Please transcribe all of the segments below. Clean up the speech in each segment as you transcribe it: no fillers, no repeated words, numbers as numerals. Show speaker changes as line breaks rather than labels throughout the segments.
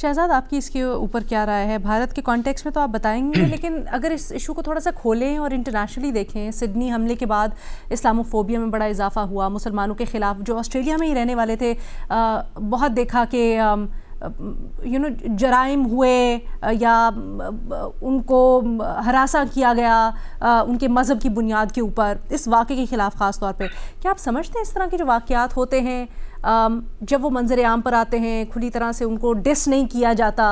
शहजाद, आपकी इसके ऊपर क्या राय है? भारत के कॉन्टेक्स्ट में तो आप बताएंगे, लेकिन अगर इस इशू को थोड़ा सा खोलें और इंटरनेशनली देखें, सिडनी हमले के बाद इस्लामोफोबिया में बड़ा इजाफा हुआ, मुसलमानों के खिलाफ जो ऑस्ट्रेलिया में ही रहने वाले थे बहुत देखा कि जराइम हुए या उनको हरासा किया गया उनके मज़हब की बुनियाद के ऊपर, इस वाक़े के ख़िलाफ़ ख़ास तौर पे। क्या आप समझते हैं इस तरह के जो वाक़यात होते हैं जब वो मंजर आम पर आते हैं, खुली तरह से उनको डिस नहीं किया जाता,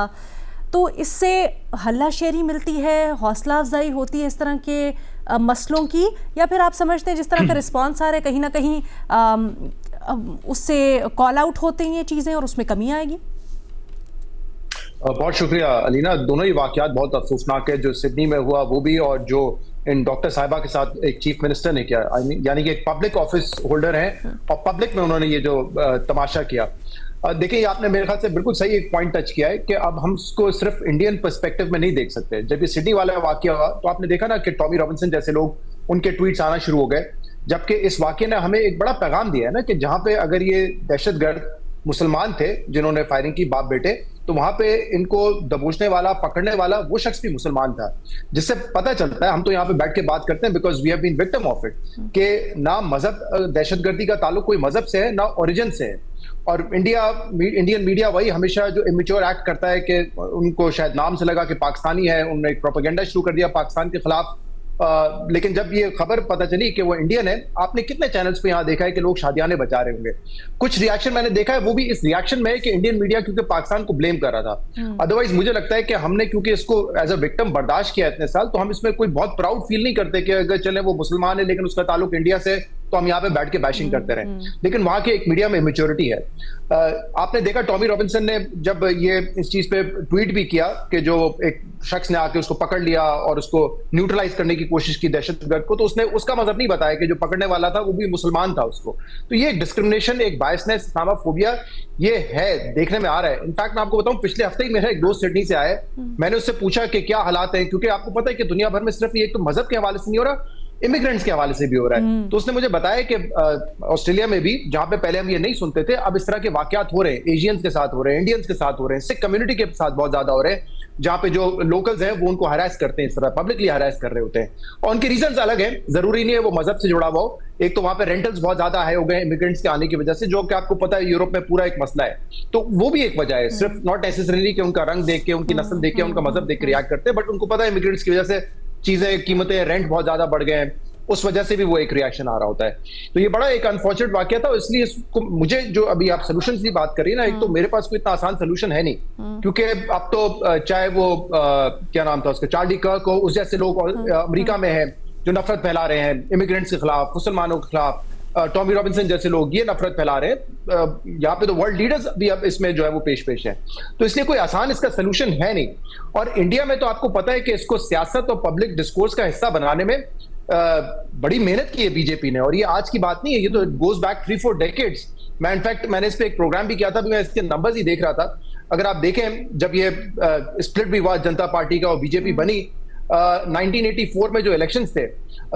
तो इससे हल्लाशेरी मिलती है, हौसला अफजाई होती है इस तरह के मसलों की, या फिर आप समझते हैं जिस तरह का रिस्पॉन्स आ रहा है कहीं ना कहीं उससे कॉल आउट होते हैं ये चीज़ें और उसमें कमी आएगी?
बहुत शुक्रिया अलीना। दोनों ही वाकयात बहुत अफसोसनाक है, जो सिडनी में हुआ वो भी, और जो इन डॉक्टर साहिबा के साथ एक चीफ मिनिस्टर ने किया, यानी कि एक पब्लिक ऑफिस होल्डर हैं और पब्लिक में उन्होंने ये जो तमाशा किया। देखिए, आपने मेरे ख्याल से बिल्कुल सही एक पॉइंट टच किया है कि अब हम इसको सिर्फ इंडियन पर्सपेक्टिव में नहीं देख सकते। जब ये सिडनी वाला वाकया हुआ तो आपने देखा ना कि टॉमी रॉबिन्सन जैसे लोग, उनके ट्वीट्स आना शुरू हो गए, जबकि इस वाकये ने हमें एक बड़ा पैगाम दिया है ना कि जहां पे अगर ये दहशतगर्द मुसलमान थे जिन्होंने फायरिंग की बाप बेटे, तो वहां पे इनको दबोचने वाला, पकड़ने वाला वो शख्स भी मुसलमान था, जिससे पता चलता है, हम तो यहाँ पे बैठ के बात करते हैं because we have been victim of it, कि ना मजहब, दहशतगर्दी का ताल्लुक कोई मजहब से है ना ओरिजिन से है। और इंडियन मीडिया वही हमेशा जो इमेच्योर एक्ट करता है कि उनको शायद नाम से लगा कि पाकिस्तानी है, उन्होंने एक प्रोपेगेंडा शुरू कर दिया पाकिस्तान के खिलाफ। लेकिन जब ये खबर पता चली कि वो इंडियन है, आपने कितने चैनल्स पे यहाँ देखा है कि लोग शादियाने बचा रहे होंगे। कुछ रिएक्शन मैंने देखा है, वो भी इस रिएक्शन में है कि इंडियन मीडिया क्योंकि पाकिस्तान को ब्लेम कर रहा था। अदरवाइज मुझे लगता है कि हमने क्योंकि इसको एज अ विक्टिम बर्दाश्त किया इतने साल, तो हम इसमें कोई बहुत प्राउड फील नहीं करते कि अगर चले वो मुसलमान है लेकिन उसका ताल्लुक इंडिया से, तो हम यहाँ पे बैठ के बैशिंग करते रहे। लेकिन वहां के एक मीडिया में इमेच्योरिटी है। आपने देखा टॉमी रॉबिन्सन ने जब ये इस चीज पे ट्वीट भी किया कि जो एक शख्स ने आके उसको पकड़ लिया और उसको न्यूट्रलाइज करने की कोशिश की दहशतगर्द को, तो उसने उसका मजहब नहीं बताया कि जो पकड़ने वाला था वो भी मुसलमान था उसको। तो ये डिस्क्रिमिनेशन, एक बायसनेस, इस्लामोफोबिया ये है, देखने में आ रहा है। इनफैक्ट मैं आपको बताऊं, पिछले हफ्ते ही मेरा एक दोस्त सिडनी से आया, मैंने उससे पूछा कि क्या हालात है, क्योंकि आपको पता है कि दुनिया भर में सिर्फ ये तो मजहब के हवाले से नहीं हो रहा, इमिग्रेंट्स के हवाले से भी हो रहा है। तो उसने मुझे बताया कि ऑस्ट्रेलिया में भी, जहां पे पहले हम ये नहीं सुनते थे, अब इस तरह के वाकयात हो रहे हैं, एशियंस के साथ हो रहे हैं, इंडियंस के साथ हो रहे हैं, सिख कम्युनिटी के साथ बहुत ज्यादा हो रहे हैं, जहां पे जो लोकल्स हैं वो उनको हरास करते हैं, इस तरह पब्लिकली हरास कर रहे होते हैं। और उनके रीजंस अलग हैं, जरूरी नहीं है वो मजहब से जुड़ा हुआ हो। एक तो वहां पे रेंटल्स बहुत ज्यादा हाई हो गए इमिग्रेंट्स के आने की वजह से, जो कि आपको पता है यूरोप में पूरा एक मसला है, तो वो भी एक वजह है। सिर्फ नॉट नेसेसरीली कि उनका रंग देख के, उनकी नस्ल देख के, उनका मजहब देख के रिएक्ट करते हैं, बट उनको पता है इमिग्रेंट्स की वजह से चीजें, कीमतें, रेंट बहुत ज्यादा बढ़ गए हैं, उस वजह से भी वो एक रिएक्शन आ रहा होता है। तो ये बड़ा एक अनफॉर्चुनेट वाकया था। इसलिए इसको, मुझे जो अभी आप सोल्यूशन की बात करिए ना, एक तो मेरे पास कोई इतना आसान सोल्यूशन है नहीं, क्योंकि अब तो चाहे वो क्या नाम था उसका, चार्ली कर्क हो, उस जैसे लोग अमेरिका में हैं जो नफरत फैला रहे हैं इमिग्रेंट्स के खिलाफ, मुसलमानों के खिलाफ, टॉमी रॉबिन्सन जैसे लोग ये नफरत फैला रहे हैं, यहाँ पे तो वर्ल्ड लीडर्स भी अब इसमें जो है वो पेश है। तो इसलिए कोई आसान इसका सोल्यूशन है नहीं। और इंडिया में तो आपको पता है कि इसको सियासत और पब्लिक डिस्कोर्स का हिस्सा बनाने में बड़ी मेहनत की है बीजेपी ने, और ये आज की बात नहीं है, ये तो गोज बैक 3-4 डेकेड्स। मैंने इस पे एक प्रोग्राम भी किया था, मैं इसके नंबर्स ही देख रहा था। अगर आप देखें, जब ये स्प्लिट भी हुआ जनता पार्टी का और बीजेपी बनी, 1984 में जो इलेक्शंस थे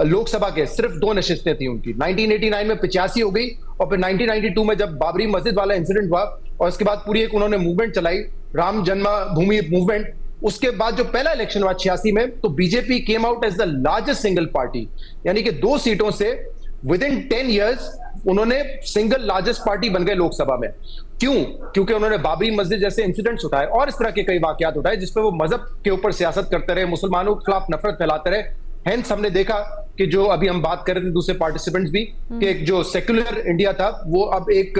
लोकसभा के, सिर्फ 2 नशिस्तें थी उनकी। 1989 में 85 हो गई, और फिर 1992 में जब बाबरी मस्जिद वाला इंसिडेंट हुआ, और उसके बाद पूरी एक उन्होंने मूवमेंट चलाई, राम जन्मभूमि मूवमेंट। उसके बाद जो पहला इलेक्शन हुआ 86 में, तो BJP came out as the largest single party, यानी कि 2 सीटों से विद इन 10 इयर्स उन्होंने सिंगल लार्जेस्ट पार्टी बन गए लोकसभा में। क्यों? क्योंकि उन्होंने बाबरी मस्जिद जैसे इंसिडेंट्स उठाए और इस तरह के कई वाकयात उठाए जिसपे वो मजहब के ऊपर सियासत करते रहे, मुसलमानों के खिलाफ नफरत फैलाते रहे। हेंस हमने देखा कि जो अभी हम बात कर रहे थे दूसरे पार्टिसिपेंट्स भी, कि एक जो सेक्युलर इंडिया था वो अब एक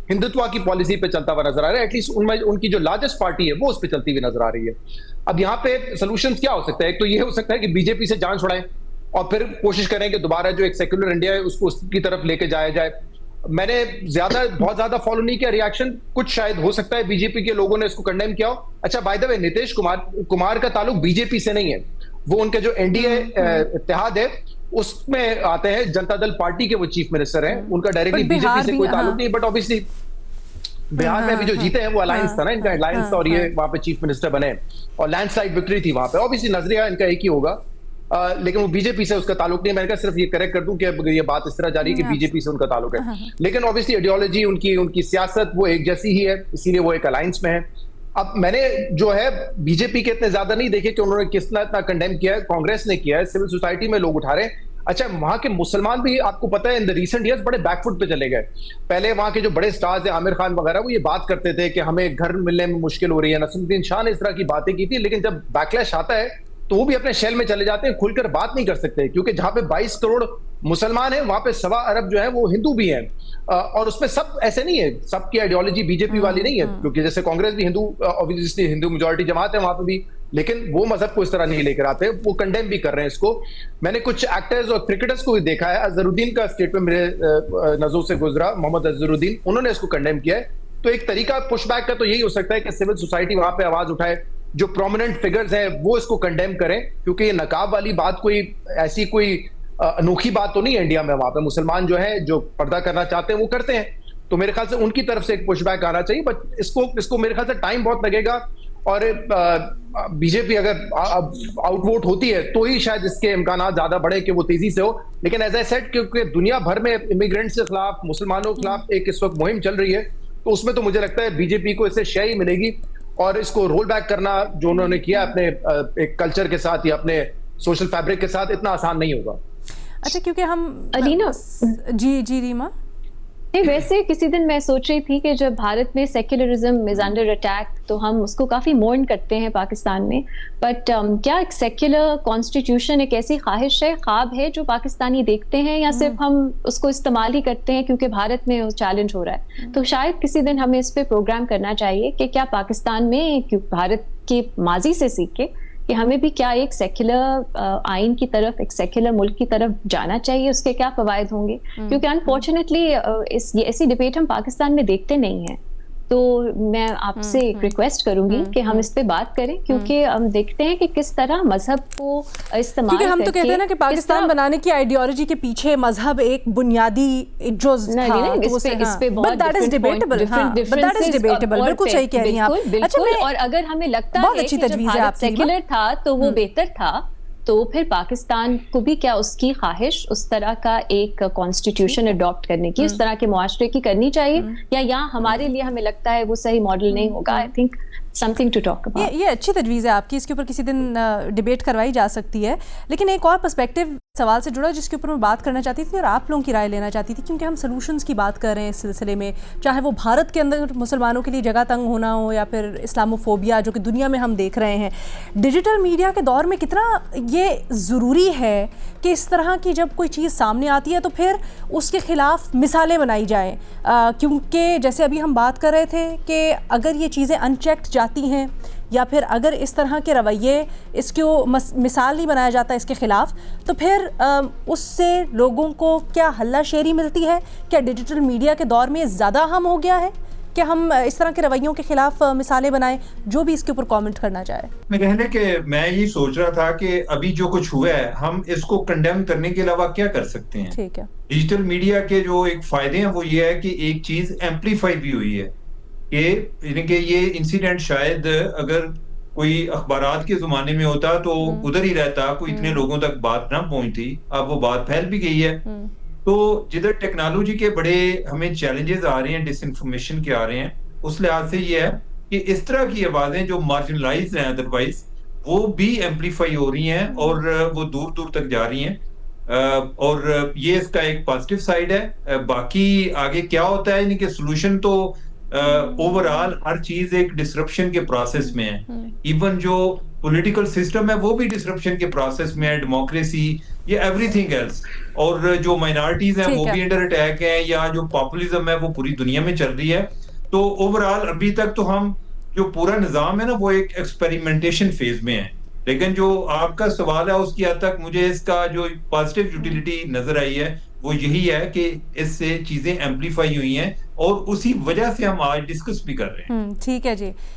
हिंदुत्व की पॉलिसी पे चलता हुआ नजर आ रहा है। एटलीस्ट उनमें उनकी जो लार्जेस्ट पार्टी है वो उस पर चलती हुई नजर आ रही है। अब यहाँ पे सोल्यूशन क्या हो सकता है? एक तो ये हो सकता है कि बीजेपी से जान छुड़ाएं और फिर कोशिश करें कि दोबारा जो एक सेक्युलर इंडिया है उसको उसकी तरफ लेके जाया जाए। मैंने बहुत ज्यादा फॉलो नहीं किया रिएक्शन, कुछ शायद हो सकता है बीजेपी के लोगों ने इसको कंडेम किया हो। अच्छा, by the way, Nitish Kumar का ताल्लुक बीजेपी से नहीं है, वो उनके जो एनडीए इत्तेहाद है उसमें आते हैं, जनता दल पार्टी के वो चीफ मिनिस्टर हैं, उनका डायरेक्टली बीजेपी से कोई ताल्लुक नहीं। बट ऑब्वियसली बिहार में भी जो जीते हैं वो अलायंस था ना, इनका अलायंस था, और ये वहां पे चीफ मिनिस्टर बने और लैंडस्लाइड विक्ट्री थी वहां पे। ऑब्वियसली नजरिया इनका एक ही होगा, लेकिन वो बीजेपी से उसका ताल्लुक नहीं है। मैंने कहा सिर्फ ये करेक्ट कर दूं कि ये बात इस तरह जा रही है कि बीजेपी से उनका ताल्लुक है, लेकिन ऑब्वियसली आइडियोलॉजी, उनकी सियासत वो एक जैसी ही है, इसीलिए वो एक अलायंस में है। अब मैंने जो है बीजेपी के इतने ज्यादा नहीं देखे कि उन्होंने कितना इतना कंडेम किया है, कांग्रेस ने किया है, सिविल सोसाइटी में लोग उठा रहे हैं। अच्छा, वहां के मुसलमान भी आपको पता है इन द रिसेंट ईयर्स बड़े बैकफुट पे चले गए। पहले वहां के जो बड़े स्टार्स हैं आमिर खान वगैरह, वो ये बात करते थे कि हमें घर मिलने में मुश्किल हो रही है, नसीरुद्दीन शाह ने इस तरह की बातें की थी, लेकिन जब बैकलैश आता है तो वो भी अपने शेल में चले जाते हैं, खुलकर बात नहीं कर सकते, क्योंकि जहां पे 22 करोड़ मुसलमान हैं वहां पे 1.25 अरब जो है वो हिंदू भी हैं। और उसमें सब ऐसे नहीं है, सबकी आइडियोलॉजी बीजेपी वाली नहीं है, क्योंकि जैसे कांग्रेस भी हिंदू, ऑब्वियसली हिंदू मेजॉरिटी जमात है वहां पे भी, लेकिन वो मजहब को इस तरह नहीं लेकर आते, वो कंडेम भी कर रहे हैं इसको। मैंने कुछ एक्टर्स और क्रिकेटर्स को भी देखा है, अजहरुद्दीन का स्टेटमेंट मेरे नजरों से गुजरा, मोहम्मद अजहरुद्दीन, उन्होंने इसको कंडेम किया है। तो एक तरीका पुशबैक का तो यही हो सकता है कि सिविल सोसाइटी वहां पे आवाज उठाए, जो प्रोमिनेंट फिगर्स हैं वो इसको कंडेम करें, क्योंकि ये नकाब वाली बात कोई ऐसी कोई अनोखी बात तो नहीं है इंडिया में। वहां पे मुसलमान जो है जो पर्दा करना चाहते हैं वो करते हैं, तो मेरे ख्याल से उनकी तरफ से एक पुशबैक आना चाहिए, बट इसको मेरे ख्याल से टाइम बहुत लगेगा। और बीजेपी अगर आउटवोट होती है तो ही शायद इसके इम्कान ज्यादा बढ़े कि वो तेजी से हो। लेकिन एज आई सेड, क्योंकि दुनिया भर में इमिग्रेंट्स के खिलाफ, मुसलमानों के खिलाफ एक इस वक्त मुहिम चल रही है, तो उसमें तो मुझे लगता है बीजेपी को इससे शय ही मिलेगी। और इसको रोल बैक करना जो उन्होंने किया अपने एक कल्चर के साथ या अपने सोशल फैब्रिक के साथ, इतना आसान नहीं होगा।
अच्छा, क्योंकि हम
अलीना,
जी रीमा,
नहीं वैसे किसी दिन मैं सोच रही थी कि जब भारत में सेक्युलरिज्म इज अंडर अटैक तो हम उसको काफी मोर्न करते हैं पाकिस्तान में, बट क्या एक सेक्युलर कॉन्स्टिट्यूशन एक ऐसी ख्वाहिश है, ख्वाब है जो पाकिस्तानी देखते हैं, या सिर्फ हम उसको इस्तेमाल ही करते हैं क्योंकि भारत में चैलेंज हो रहा है? तो शायद किसी दिन हमें इस पे प्रोग्राम करना चाहिए कि क्या पाकिस्तान में भारत के माजी से सीख के कि हमें भी क्या एक सेक्युलर आइन की तरफ, एक सेक्युलर मुल्क की तरफ जाना चाहिए, उसके क्या फवायद होंगे, क्योंकि अनफॉर्चुनेटली ऐसी डिबेट हम पाकिस्तान में देखते नहीं हैं। तो मैं आपसे एक रिक्वेस्ट करूंगी कि हम इस पे बात करें, क्योंकि हम देखते हैं कि किस तरह मजहब को इस्तेमाल,
क्योंकि हम तो कहते हैं ना कि पाकिस्तान बनाने की आइडियोलॉजी के पीछे मजहब एक बुनियादी जुज़ था,
इस पे बहुत
डिबेटेबल, बिल्कुल सही कह रही हैं आप।
बिल्कुल, और अगर हमें लगता है कि जब भारत सेक्युलर था तो वो बेहतर था, तो फिर पाकिस्तान को भी क्या उसकी ख्वाहिश उस तरह का एक कॉन्स्टिट्यूशन अडॉप्ट करने की, उस तरह के मुआशरे की करनी चाहिए, या यहाँ हमारे लिए हमें लगता है वो सही मॉडल नहीं होगा? I think something to talk about.
ये अच्छी तजवीज़ है आपकी, इसके ऊपर किसी दिन डिबेट करवाई जा सकती है। लेकिन एक और पर्सपेक्टिव सवाल से जुड़ा जिसके ऊपर मैं बात करना चाहती थी और आप लोगों की राय लेना चाहती थी, क्योंकि हम सॉल्यूशंस की बात कर रहे हैं इस सिलसिले में, चाहे वो भारत के अंदर मुसलमानों के लिए जगह तंग होना हो या फिर इस्लामोफोबिया जो कि दुनिया में हम देख रहे हैं। डिजिटल मीडिया के दौर में कितना ये ज़रूरी है कि इस तरह की जब कोई चीज़ सामने आती है तो फिर उसके ख़िलाफ़ मिसालें बनाई जाएँ, क्योंकि जैसे अभी हम बात कर रहे थे कि अगर ये चीज़ें अनचेक्ड जाती हैं या फिर अगर इस तरह के रवैये इसको मिसाल नहीं बनाया जाता इसके ख़िलाफ़, तो फिर उससे लोगों को क्या हल्ला शेरी मिलती है? क्या डिजिटल मीडिया के दौर में ज़्यादा अहम हो गया है कि हम इस तरह के रवैयों के खिलाफ मिसालें बनाएं? जो भी इसके ऊपर कमेंट करना चाहे।
मैं कहने के मैं ये सोच रहा था कि अभी जो कुछ हुआ है हम इसको कंडेम करने के अलावा क्या कर सकते हैं।
ठीक है,
डिजिटल मीडिया के जो एक फायदे हैं वो ये है कि एक चीज एम्पलीफाई भी हुई है कि ये इंसिडेंट शायद अगर कोई अखबारात के जमाने में होता तो उधर ही रहता, कोई इतने लोगों तक बात ना पहुंचती, अब वो बात फैल भी गई है। तो जिधर टेक्नोलॉजी के बड़े हमें चैलेंजेस आ रहे हैं, डिसइंफॉर्मेशन के आ रहे हैं, उस लिहाज से ये है कि इस तरह की आवाजें जो मार्जिनलाइज्ड हैं अदरवाइज, वो भी एम्पलीफाई हो रही हैं और वो दूर दूर तक जा रही हैं। और ये इसका एक पॉजिटिव साइड है। बाकी आगे क्या होता है, यानी कि सोल्यूशन तो ओवरऑल हर चीज एक डिसरप्शन के प्रोसेस में है। इवन जो पॉलिटिकल सिस्टम है वो भी डिसरप्शन के प्रोसेस में है, डेमोक्रेसी, ये एवरीथिंग एल्स। और जो माइनॉरिटीज हैं वो भी अंडर अटैक है, या जो पॉपुलिज्म है वो पूरी दुनिया में चल रही है। तो ओवरऑल अभी तक तो हम जो पूरा निजाम है ना वो एक एक्सपेरिमेंटेशन फेज में है। लेकिन जो आपका सवाल है उसकी हद तक मुझे इसका जो पॉजिटिव यूटिलिटी नजर आई है वो यही है कि इससे चीजें एम्पलीफाई हुई हैं और उसी वजह से हम आज डिस्कस भी कर रहे हैं।
ठीक है जी।